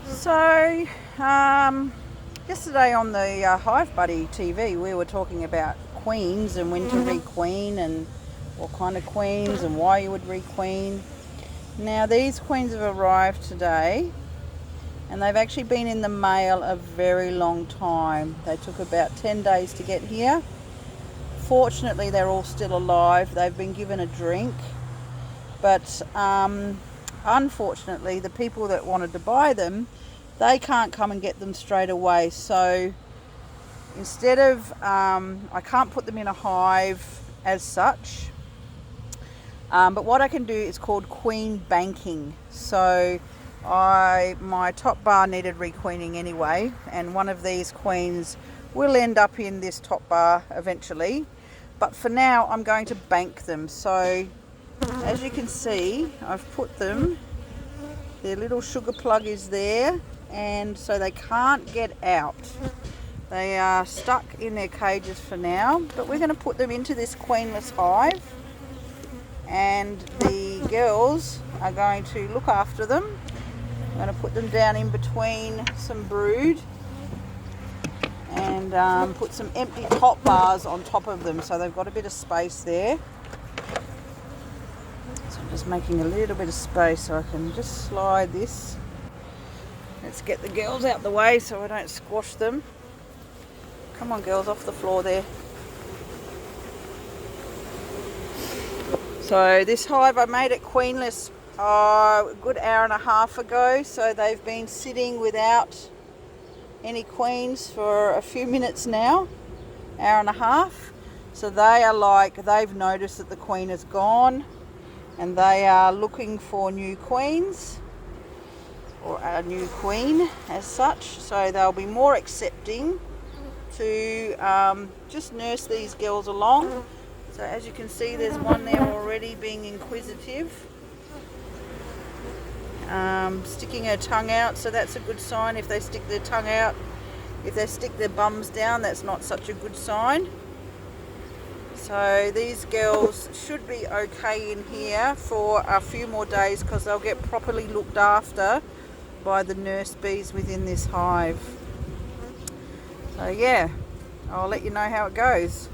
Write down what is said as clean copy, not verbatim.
So, yesterday on the Hive Buddy TV, we were talking about queens and when to requeen and what kind of queens and why you would requeen. Now, these queens have arrived today and they've actually been in the mail a very long time. They took about 10 days to get here. Fortunately, they're all still alive. They've been given a drink, but unfortunately, the people that wanted to buy them, they can't come and get them straight away. So instead of, I can't put them in a hive as such, but what I can do is called queen banking. So my top bar needed requeening anyway, and one of these queens will end up in this top bar eventually. But for now, I'm going to bank them. So as you can see, I've put them, their little sugar plug is there, and so they can't get out. They are stuck in their cages for now, but we're going to put them into this queenless hive, and the girls are going to look after them. I'm going to put them down in between some brood and put some empty top bars on top of them so they've got a bit of space there. So I'm just making a little bit of space so I can just slide this. Let's get the girls out the way so I don't squash them. Come on girls, off the floor there. So this hive, I made it queenless a good hour and a half ago, so they've been sitting without any queens for a few minutes now, hour and a half. So they are like, they've noticed that the queen is gone and they are looking for new queens or a new queen as such. So they'll be more accepting to just nurse these girls along. So as you can see, there's one there already being inquisitive, sticking her tongue out, so that's a good sign if they stick their tongue out. If they stick their bums down, that's not such a good sign. So these girls should be okay in here for a few more days because they'll get properly looked after by the nurse bees within this hive. So yeah, I'll let you know how it goes.